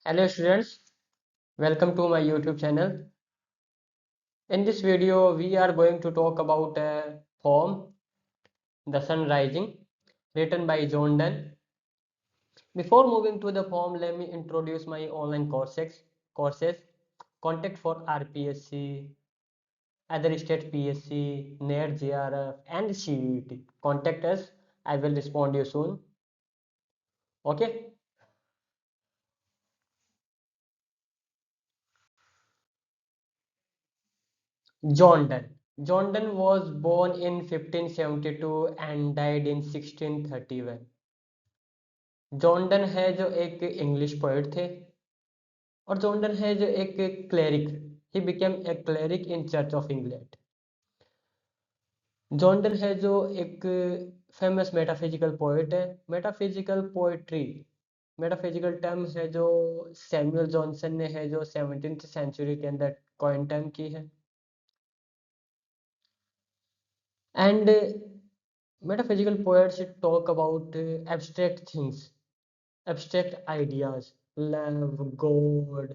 Hello students, welcome to my YouTube channel. In this video, we are going to talk about a poem, The Sun Rising, written by John Donne. Before moving to the poem, let me introduce my online courses. Contact for RPSC, other state PSC, NET, JRF, and CET. Contact us. I will respond you soon. Okay. John Donne. John Donne was born in 1572 and died in 1631. John Donne है जो एक English poet थे और John Donne है जो एक cleric he became a cleric in church of England. John Donne है जो एक फेमस मेटाफिजिकल पोएट है। मेटाफिजिकल पोएट्री मेटाफिजिकल टर्म है जो सैमुअल जॉनसन ने है जो 17th सेंचुरी के अंदर कॉइन टर्म की है। And metaphysical poets talk about abstract things, abstract ideas, love, God,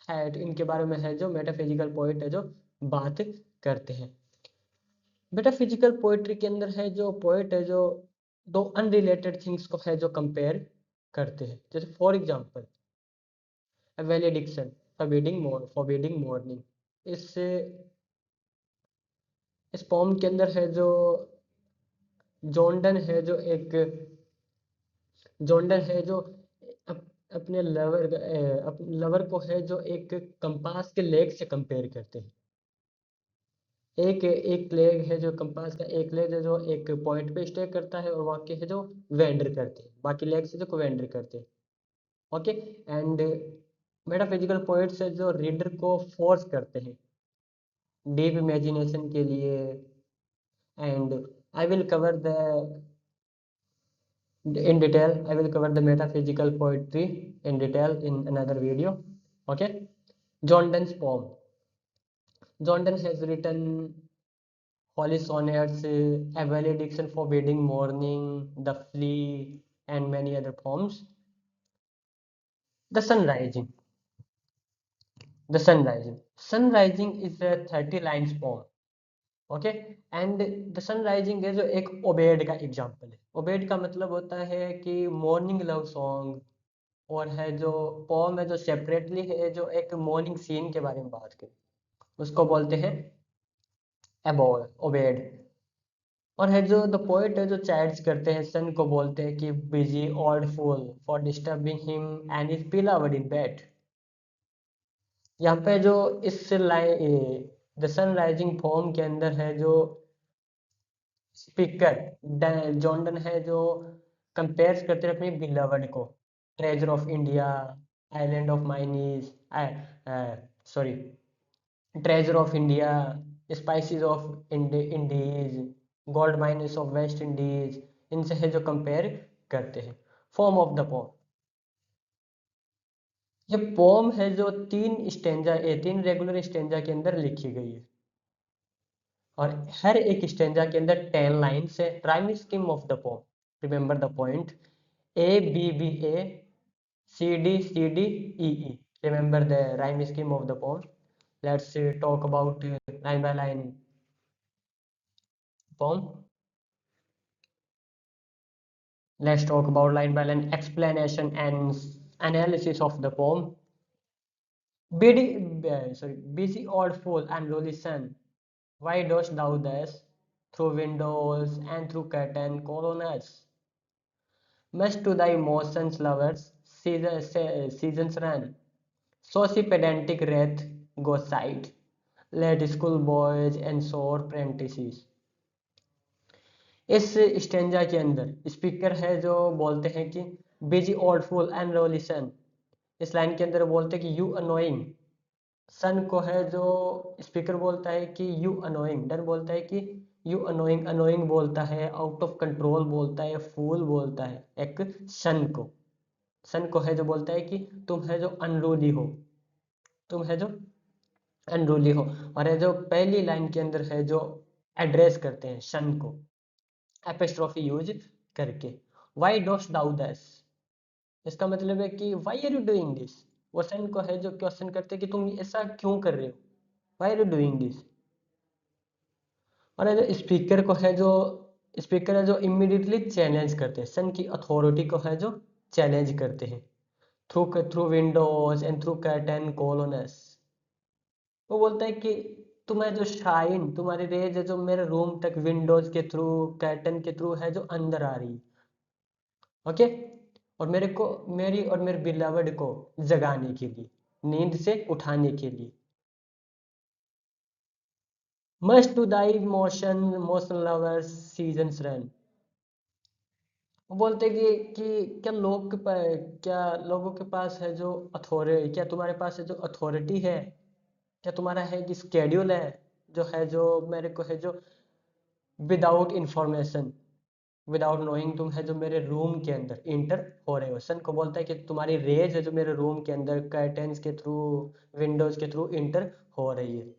hat, इनके बारे में है जो मेटाफिजिकल पोएट है जो बात करते हैं। मेटाफिजिकल पोएट्री के अंदर है जो पोएट है जो दो अनरिलेटेड थिंग्स को है जो कंपेयर करते हैं। जैसे फॉर एग्जांपल वैलेडिक्शन, फॉरबिडिंग मॉर्निंग। इस इस पोम के अंदर है जो जॉन डन है जो एक जॉन डन है जो अपने लवर को है जो एक कंपास के लेग से कंपेयर करते हैं। एक लेग है जो कंपास का, एक लेग है जो एक पॉइंट पे स्टे करता है और बाकी है जो वेंडर करते हैं, बाकी लेग से जो वेंडर करते हैं। ओके। एंड मेटाफिजिकल पॉइंट्स है जो रीडर को फोर्स करते हैं डीप इमेजिनेशन के लिए। And I will cover the in detail, I will cover the metaphysical poetry in detail in another video. Okay. John Donne's poem. John Donne has written Holy Sonnets, A Valediction, Forbidding Morning, The Flea, and many other poems. The Sun Rising. The Sun Rising. Sun Rising is a 30 lines poem. Okay. And the sun rising है जो एक obeyed का example है। Obeyed का मतलब होता है कि मॉर्निंग लव सॉन्ग, और है जो पोम है जो सेपरेटली है जो एक मॉर्निंग सीन के बारे में बात करें उसको बोलते हैं एबोड, ओबेड। और है जो द पोएट है जो चैट्स करते हैं सन को बोलते हैं कि busy old fool for disturbing him and his beloved in bed. यहाँ पे जो इस line the sun rising poem के अंदर है जो स्पीकर जॉन डन है जो कंपेयर करते हैं अपने बिलव्ड को, treasure of India, island of mayonnaise, sorry, treasure of India, spices of Indies, gold minus of West Indies, इनसे है जो कंपेयर करते हैं। Form of the pome. ये पोम है जो तीन रेगुलर स्टेंजा के अंदर लिखी गई है और हर एक स्टेंजा के अंदर 10 लाइन्स है। Rhyme scheme of the poem, remember the point, A B B A C D C D E E, remember the rhyme scheme of the poem. Let's talk about line by line poem. Let's talk about line by line explanation and analysis of the poem. Busy old fool and lowly sun, why dost thou thus through windows and through curtain colonnades? Must to thy motions lovers seasons run, so see pedantic wrath go side. Let schoolboys and sore apprentices. इस stanza के अंदर speaker है जो बोलते हैं कि busy old fool and रोलिसन। इस line के अंदर बोलते हैं कि यू अनोइंग। सन को है जो स्पीकर बोलता है कि यू अनोइंग। डन बोलता है कि यू अनोइंग, अनोइंग बोलता है, आउट ऑफ कंट्रोल बोलता है, फूल बोलता है एक सन को है जो बोलता है कि तुम है जो अनरूली हो, तुम है जो अनरूली हो। और है जो पहली लाइन के अंदर है जो एड्रेस करते हैं सन को एपिस्ट्रोफी यूज करके, वाई डोस्ट दाउ दस, इसका मतलब है कि why are you doing this. वो सन को है जो क्वेश्चन करते कि तुम ऐसा क्यों कर रहे हो, why are you doing this. और है जो स्पीकर को है जो स्पीकर है जो इमीडिएटली चैलेंज करते हैं, सन की अथॉरिटी को है जो चैलेंज करते हैं। Through windows and through curtain call on us. वो बोलता है कि तुम्हें जो शाइन तुम्हारी रेज है जो मेरे रूम तक विंडोज के थ्रू कर्टन के थ्रू है जो अंदर आ रही। ओके। और मेरे को मेरी और मेरे बिलवड को जगाने के लिए, नींद से उठाने के लिए। Must to thy motion lovers seasons run. वो बोलते हैं कि क्या लोगों के पास है जो अथॉरिटी, क्या तुम्हारे पास है जो अथॉरिटी है, क्या तुम्हारा है कि स्केड्यूल है जो है जो मेरे को है जो विदाउट इंफॉर्मेशन, विदाउट नोइंग तुम है जो मेरे रूम के अंदर इंटर हो रहे हो। सन को बोलता है कि तुम्हारी रेज है जो मेरे रूम के अंदर कर्टेन्स के थ्रू, विंडोज के थ्रू इंटर हो रही है।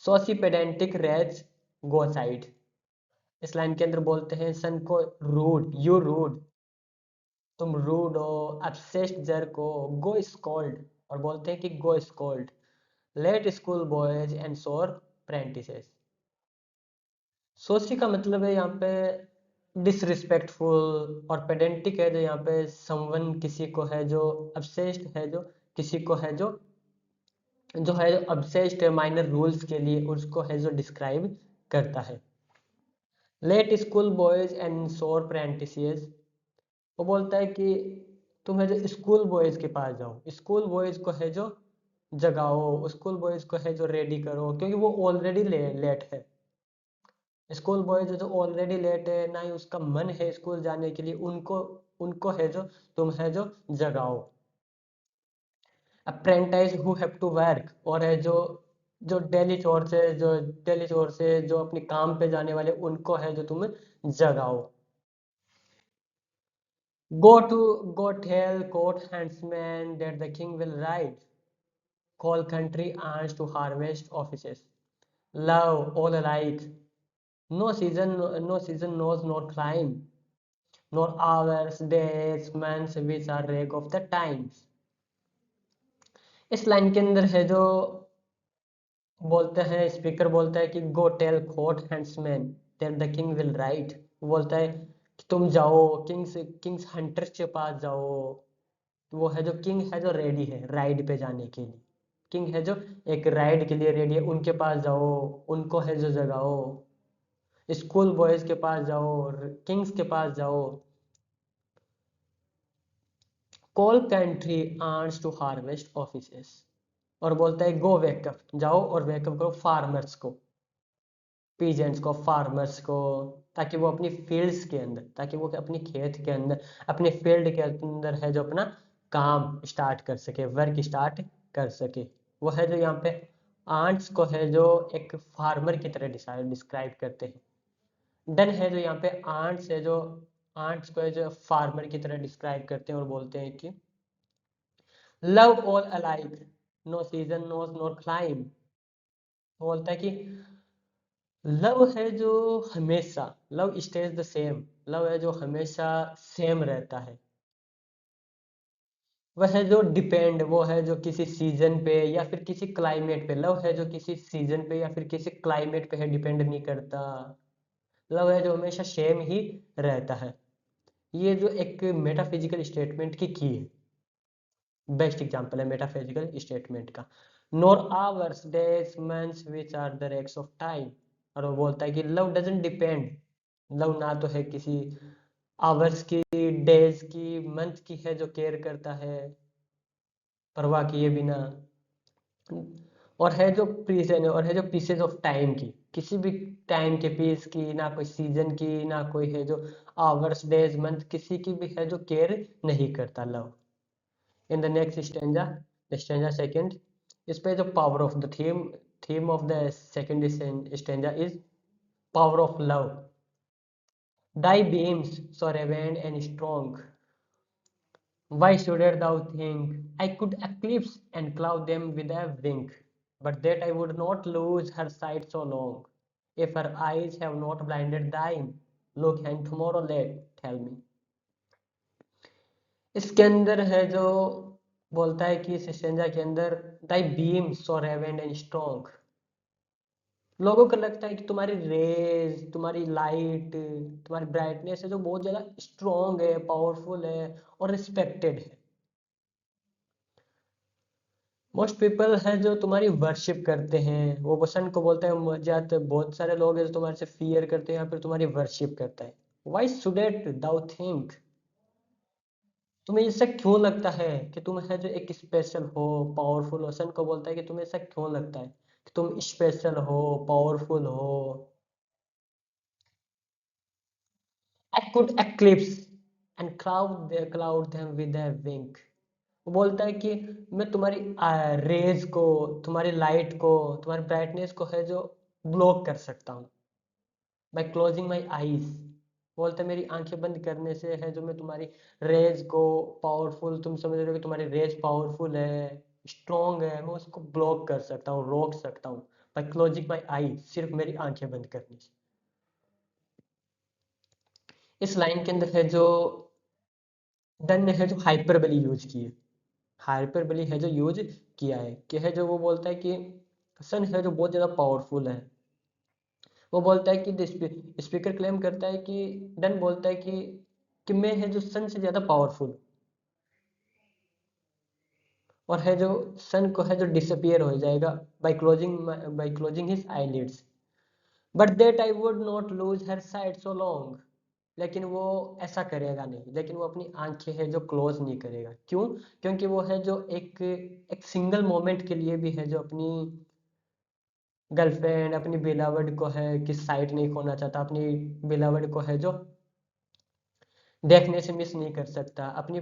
सोसी पेडेंटिक रेज गो साइड। इस लाइन के अंदर बोलते हैं सन को रूड, यू रूड, तुम रूड हो, अपसेस्ट जर्क हो, गो स्कॉल्ड। और बोलते हैं कि go scold, late school boys and sour prentices. सोची का मतलब है यहाँ पे डिसरिस्पेक्टफुल, और पेडेंटिक है जो यहाँ पे समवन किसी को है जो अपसेस्ड है जो किसी को है जो है अपसेस्ड है माइनर रूल्स के लिए उसको है जो डिस्क्राइब करता है। Late school boys and sour प्रेंटिसेस। वो बोलता है कि तुम है जो स्कूल बॉयज के पास जाओ, स्कूल बॉयज को है जो जगाओ, स्कूल बॉयज को है जो रेडी करो, क्योंकि वो ऑलरेडी लेट है। स्कूल बॉयज जो ऑलरेडी लेट है, ना ही उसका मन है स्कूल जाने के लिए, उनको उनको है जो तुम है जो जगाओ। Apprentices who have to work, और है जो डेली चोर से जो अपने काम पे जाने वाले, उनको है जो तुम जगाओ। Go tell court huntsman that the king will ride. Call country aunts to harvest offices. Love all alike. No season knows nor climb, nor hours, days, months which are reg of the times. इस line के अंदर है जो बोलते हैं, speaker बोलता है कि go tell court huntsmen that the king will right. बोलता है कि तुम जाओ किंग्स हंटर्स के पास जाओ। वो है जो किंग है जो रेडी है राइड पे जाने के लिए, किंग है जो एक राइड के लिए रेडी है, उनके पास जाओ, उनको है जो जगाओ। स्कूल बॉयज के पास जाओ, किंग्स के पास जाओ। Call country arts to harvest offices. और बोलता है गो वेकअप, जाओ और वेकअप करो फार्मर्स को, पीजेंट्स को, फार्मर्स को, ताकि वो अपनी फील्ड्स के अंदर, ताकि वो अपनी खेत के अंदर, अपने फील्ड के अंदर है जो अपना काम स्टार्ट कर सके, वर्क स्टार्ट कर सके। वो है जो यहाँ पे आंट्स को है जो एक फार्मर की तरह डिस्क्राइब करते हैं। डन है जो यहाँ पे आंट्स है जो आंट्स को है जो फार्मर की तरह डिस्क्राइब करते हैं और बोलते हैं कि love all alike, no season knows nor clime. बोलता है कि लव है जो हमेशा, love stays the same, love है जो हमेशा सेम रहता है। वह है जो डिपेंड, वो है जो किसी सीजन पे या फिर किसी क्लाइमेट पे, लव है जो किसी सीजन पे या फिर किसी क्लाइमेट पे है डिपेंड नहीं करता। लव है जो हमेशा सेम ही रहता है। ये जो एक मेटाफिजिकल स्टेटमेंट की है, बेस्ट एग्जांपल है मेटाफिजिकल स्टेटमेंट का। Nor hours days months which are the rags of time. और वो बोलता है कि लव डजंट डिपेंड, लव ना तो है किसी आवर्स की, डेज की, मंथ की है जो केयर करता है परवाह किए बिना, और है जो प्रीसेस, और है जो पीसेज ऑफ टाइम की, किसी भी टाइम के पीस की, ना कोई सीजन की, ना कोई है जो आवर्स डेज मंथ, किसी की भी है जो केयर नहीं करता love. In the next stanza, the stanza second, इस पे जो power of the theme of the second stanza is power of love. Thy beams so radiant and strong, why shouldst thou think I could eclipse and cloud them with a wink? But that I would not lose her sight so long, if her eyes have not blinded thine. Look and tomorrow let tell me. इसके अंदर है जो बोलता है कि इस stanza के अंदर दाई बीम सो रेवेंट एंड स्ट्रॉन्ग। लोगों को लगता है कि तुम्हारी रेज, तुम्हारी लाइट, तुम्हारी ब्राइटनेस है जो बहुत ज्यादा स्ट्रॉन्ग है, पावरफुल है और रिस्पेक्टेड है। मोस्ट पीपल है जो तुम्हारी वर्शिप करते हैं, वो वसन को बोलते हैं ज्यादा। बहुत सारे लोग हैं जो तुम्हारे से फियर करते हैं या फिर तुम्हारी वर्शिप करता है। वाई शुडेंट दाउ थिंक, तुम्हें ऐसा क्यों लगता है कि तुम है जो एक स्पेशल हो, पावरफुल हो। सन को बोलता है कि तुम्हें ऐसा क्यों लगता है कि तुम स्पेशल हो, पावरफुल हो। I could eclipse and cloud them with a wink। वो बोलता है कि मैं तुम्हारी रेज को, तुम्हारी लाइट को, तुम्हारी ब्राइटनेस को है जो ब्लॉक कर सकता हूँ बाय क्लोजिंग माई आईज। बोलता है मेरी आंखें बंद करने से है जो मैं तुम्हारी रेज को, पावरफुल, तुम समझ रहे हो कि तुम्हारी रेज पावरफुल है, स्ट्रॉन्ग है, मैं उसको ब्लॉक कर सकता हूँ, रोक सकता हूँ बाय क्लोजिंग माई आई, सिर्फ मेरी आंखें बंद करने से। इस लाइन के अंदर है जो डन ने है जो हाइपरबली यूज की है। हाइपरबली है जो यूज किया है कि है जो वो बोलता है कि सन है जो बहुत ज्यादा पावरफुल है। वो बोलता है कि स्पीकर क्लेम करता है कि डन बोलता है कि मैं है जो सन से ज्यादा पावरफुल, और है जो सन को है जो डिसअपियर हो जाएगा by closing his eyelids. But that I would not lose her side so long. लेकिन वो ऐसा करेगा नहीं, लेकिन वो अपनी आंखें है जो क्लोज नहीं करेगा। क्यों? क्योंकि वो है जो एक एक सिंगल मोमेंट के लिए भी है जो अपनी गर्लफ्रेंड, अपनी बिलावड को है कि साइड नहीं खोना चाहता, अपनी बिलावड को है जो देखने से मिस नहीं कर सकता अपनी।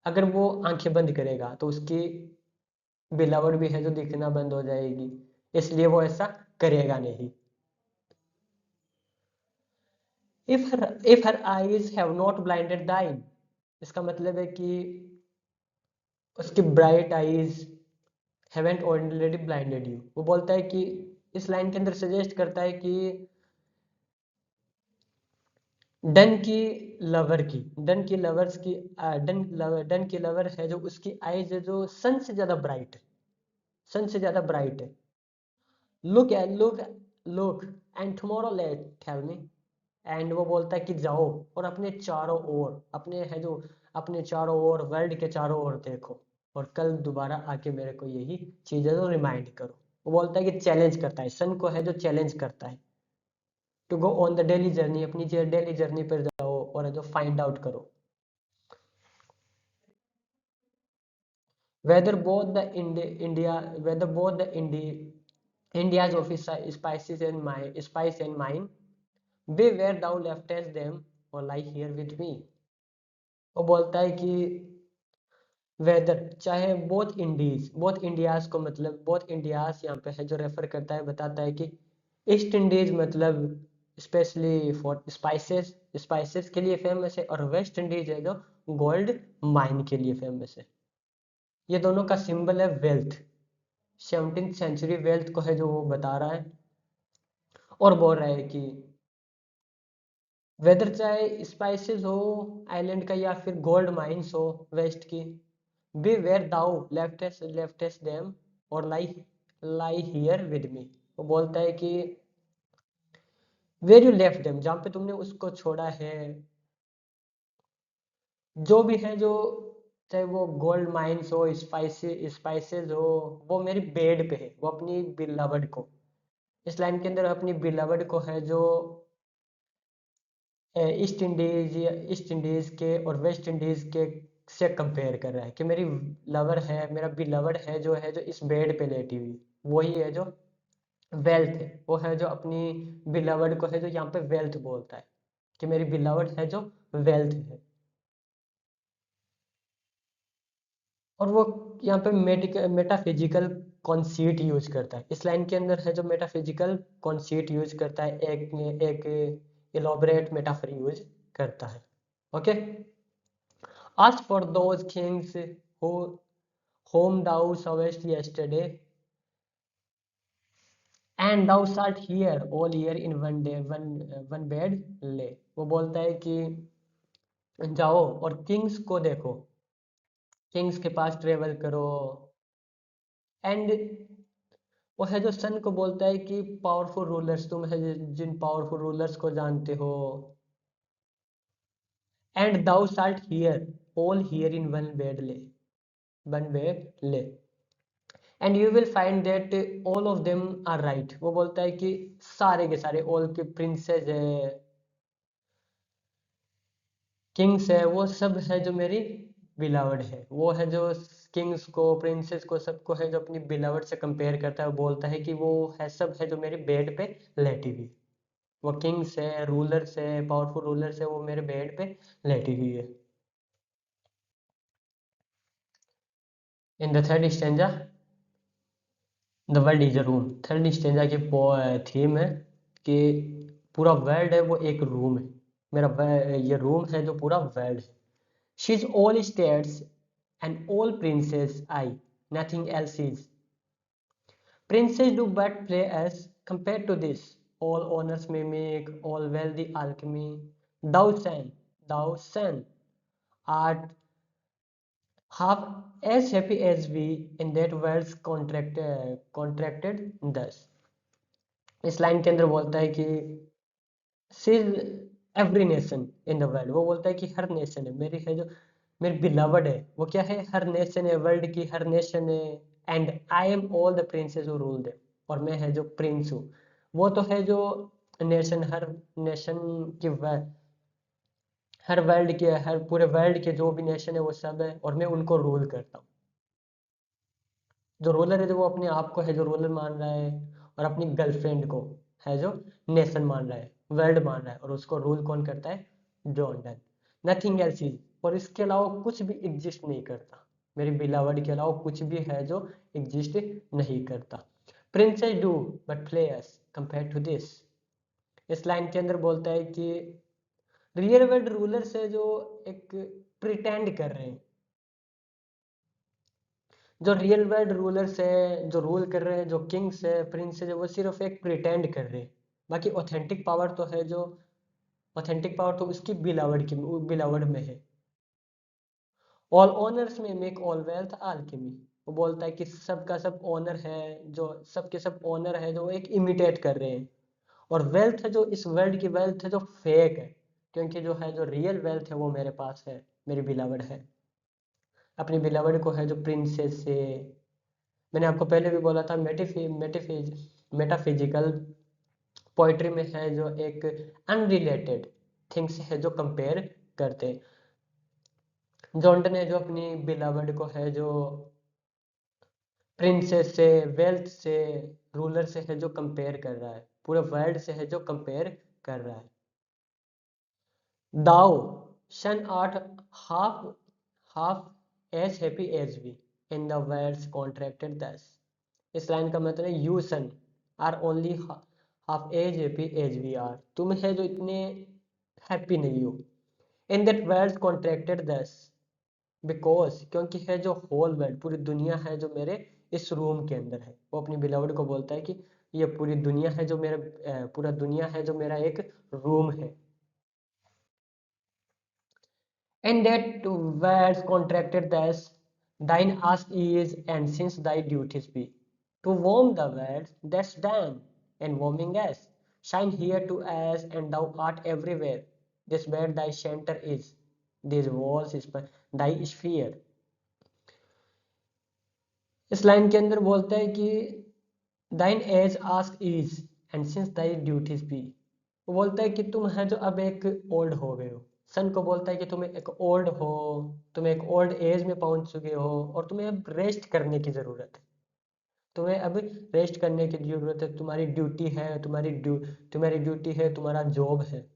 अगर वो आंखें बंद करेगा तो उसकी बिलावड भी है जो दिखना बंद हो जाएगी, इसलिए वो ऐसा करेगा नहीं। if her eyes have not blinded thine, इसका मतलब है कि उसकी bright eyes haven't already blinded you. वो बोलता है कि इस लाइन के अंदर सजेस्ट करता है कि डन की लवर की, डन की लवर्स की, डन की लवर है जो उसकी आईज है जो सन से ज्यादा ब्राइट है, सन से ज्यादा ब्राइट है। Look and tomorrow late tell me. And वो बोलता है कि जाओ और अपने चारों ओर, अपने है जो अपने चारों ओर, वर्ल्ड के चारों ओर देखो, और कल दोबारा आके मेरे को यही चीजें तो रिमाइंड करो। वो बोलता है कि चैलेंज करता है, सन को है जो चैलेंज करता है to go on the daily journey, अपनी डेली जर्नी पर जाओ और है जो फाइंड आउट करो whether both the whether both the India's office spices and my spice and mine, be where thou leftest them or lie here with me। वो बोलता है कि वेदर, चाहे बोथ इंडियाज को, मतलब बोथ इंडियाज यहाँ पे है जो रेफर करता है, बताता है कि ईस्ट इंडीज मतलब स्पेशली फॉर स्पाइसेस, स्पाइसेस के लिए फेमस है, और वेस्ट इंडीज है जो गोल्ड माइन के लिए फेमस है। ये दोनों का सिंबल है वेल्थ। 17th सेंचुरी वेल्थ को है जो वो बता रहा है, और बोल रहा है कि वेदर चाहे स्पाइसेस हो आइलैंड का या फिर गोल्ड माइंस हो वेस्ट की, B where thou leftist them और लाई हियर विद मी। वो बोलता है कि वेयर यू लेफ्ट देम, जहाँ पे तुमने उसको छोड़ा है, जो भी है जो, चाहे वो गोल्ड माइंस हो, स्पाइसेस हो, वो मेरी बेड पे है, वो अपनी बिलवड को, इस लाइन के अंदर अपनी बिलवड को है जो ईस्ट इंडीज के और वेस्ट इंडीज के से कंपेयर कर रहा है कि मेरी लवर है, मेरा बिलवड है जो इस बेड पे लेटी हुई, वही है जो वेल्थ है। वो है जो अपनी बिलवड को है जो यहाँ पे वेल्थ बोलता है कि मेरी बिलवड है जो वेल्थ है। और वो यहाँ पे मेटाफिजिकल कॉन्सीट यूज करता है, इस लाइन के अंदर है जो मेटाफिजिकल कॉन्सीट यूज करता है, एक इलॉबरेट मेटाफर यूज करता है। Okay, ask for those kings who whom thou sawest yesterday, and thou shalt hear all year in one day one bed lay। वो बोलता है कि जाओ और किंग्स को देखो, किंग्स के पास ट्रेवल करो। एंड वो है जो सन को बोलता है कि पावरफुल रूलर्स, तुम है जिन पावरफुल रूलर्स को जानते हो। And thou shalt hear all here in one bed lay, and you will find that all of them are right. वो बोलता है कि सारे के सारे, ऑल के प्रिंसेस है, किंग्स है, वो सब है जो मेरी बिलावड है। वो है जो किंग्स को, प्रिंसेस को, सबको है जो अपनी बिलावड से कंपेयर करता है। वो बोलता है कि वो है सब है जो मेरे बेड पे लेटी हुई। वो किंग्स है, रूलर्स है, पावरफुल रूलर्स है, वो मेरे बेड पे लेटी हुई है। In the third stanza the world is a room. Third stanza की थीम है कि पूरा वर्ल्ड है वो एक रूम है। ये रूम है जो पूरा वर्ल्ड है। She is all states and all princess I, nothing else is. Princes do but play as compared to this. All honors may make, all wealthy alchemy. Thou son, art half as happy as we in that world's contracted thus. इस line के अंदर बोलता है कि see every nation in the world. वो बोलता है कि हर नेशन है मेरी, है जो मेरी बिलवड है, वो क्या है, हर नेशन है, वर्ल्ड की हर नेशन है। And I am all the princess who rule them, और मैं है जो प्रिंस हूँ। वो तो है जो नेशन, हर नेशन की हर वर्ल्ड के, हर पूरे वर्ल्ड के जो भी नेशन है वो सब है, और मैं उनको रूल करता हूँ। जो रूलर है जो वो अपने आप को है जो रूलर मान रहा है, और अपनी गर्लफ्रेंड को है जो नेशन मान रहा है, वर्ल्ड मान रहा है, और उसको रूल कौन करता है, John Donne. Nothing else is, और इसके अलावा कुछ भी एग्जिस्ट नहीं करता। मेरी बिलावड के अलावा कुछ भी है जो एग्जिस्ट नहीं करता। Princes do but players compare to this. इस लाइन के अंदर बोलता है कि रियल वर्ल्ड रूलर से जो एक प्रिटेंड कर रहे हैं, जो रियल वर्ल्ड रूलर्स है जो रूल कर रहे हैं, जो किंग्स है, प्रिंस है, वो सिर्फ एक प्रिटेंड कर रहे हैं। बाकी ऑथेंटिक पावर तो है जो, ऑथेंटिक पावर तो उसकी बिलावड में है। ऑल ऑनर्स में मेक ऑल वेल्थ आल्केमी। वो बोलता है कि सबका सब ऑनर है, जो सबके सब ऑनर है जो एक इमिटेट कर रहे हैं। और वेल्थ है जो इस वर्ल्ड की वेल्थ है जो फेक है, क्योंकि जो है जो रियल वेल्थ है वो मेरे पास है, मेरी बिलावड है। अपनी बिलावड को है जो प्रिंसेस से, मैंने आपको पहले भी बोला था, मेटाफिजिकल पोइट्री में है जो एक अनरिलेटेड थिंग्स है जो कंपेयर करते हैं। जॉन्डन है जो अपनी बिलावड को है जो प्रिंसेस से, वेल्थ से, रूलर से है जो कंपेयर कर रहा है, पूरे वर्ल्ड से है जो कंपेयर कर रहा है। Thou sun art half half as happy as we in the world's contracted thus. इस लाइन का मतलब है you sun are only half as happy as we are. तुम है जो इतने हैप्पी नहीं हो in that world contracted thus, because क्योंकि है जो होल वर्ल्ड, पूरी दुनिया है जो मेरे इस रूम के अंदर है। वो अपनी बिलावड को बोलता है कि ये पूरी दुनिया है जो मेरा पूरा दुनिया है जो मेरा एक रूम है। And that words contracted thus, thine ask is, and since thy duties be, to warm the words that's done, and warming us, shine here to us, and thou art everywhere. This where thy center is, these walls is thy sphere. इस line के अंदर बोलता है कि thine age ask is and since thy duties be. वो बोलता है कि तुम है जो अब एक ओल्ड हो गए हो। सन को बोलता है कि तुम एक ओल्ड हो, तुम एक ओल्ड एज में पहुंच चुके हो, और तुम्हें अब रेस्ट करने की ज़रूरत है। तुम्हें अब रेस्ट करने की ज़रूरत है, तुम्हारी ड्यूटी है, तुम्हारी ड्यूटी है, तुम्हारा जॉब है।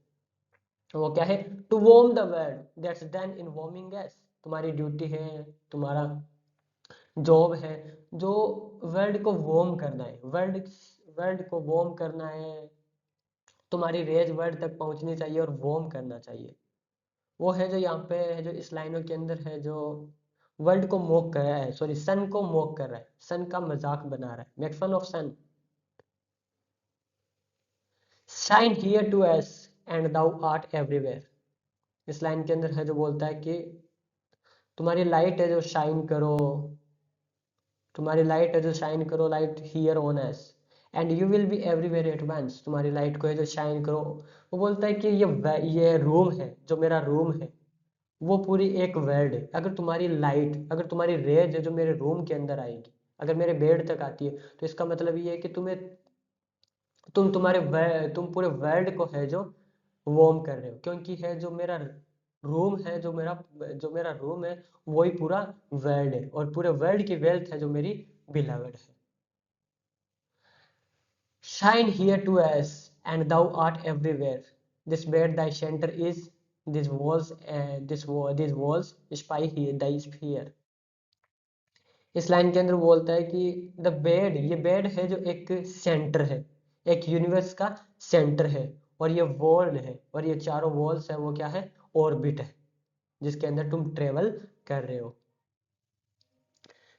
वो क्या है, to warm the world that's done in warming us. तुम्हारी ड्यूटी है, तुम्हारा जॉब है जो वर्ल्ड को वॉर्म करना है, वर्ल्ड को वॉर्म करना है। तुम्हारी रेज वर्ल्ड तक पहुंचनी चाहिए और वॉर्म करना चाहिए। वो है जो यहाँ पे है जो इस लाइनों के अंदर है जो वर्ल्ड को मोक कर रहा है, सॉरी सन को मोक कर रहा है, सन का मजाक बना रहा है, make fun of sun. Shine here to us and thou art everywhere. इस लाइन के अंदर है जो बोलता है कि तुम्हारी लाइट है जो शाइन करो, तुम्हारी लाइट है जो शाइन करो, light here on us and you will be everywhere at once. तुम्हारी लाइट को है जो शाइन करो, वो बोलता है कि ये रूम है, जो मेरा रूम है वो पूरी एक वर्ल्ड है। अगर तुम्हारी लाइट, अगर तुम्हारी रेज है जो मेरे रूम के अंदर आएगी, अगर मेरे बेड तक आती है, तो इसका मतलब ये है कि तुम पूरे वर्ल्ड को है जो वार्म कर रहे हो, क्योंकि है जो मेरा रूम है, जो मेरा रूम है वही पूरा वर्ल्ड है, और पूरे वर्ल्ड की वेल्थ है जो मेरी बिलवड है। Shine here to us and thou art everywhere, this bed thy centre is, this walls spy here thy sphere. इस लाइन के अंदर बोलता है कि द बेड, ये बेड है जो एक सेंटर है, एक यूनिवर्स का सेंटर है, और ये वर्ल्ड है, और ये चारों वॉल्स है वो क्या है, ऑर्बिट है, जिसके अंदर तुम ट्रेवल कर रहे हो।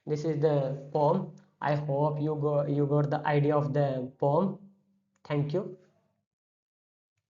This is the pome. I hope you got the idea of the pome. Thank you.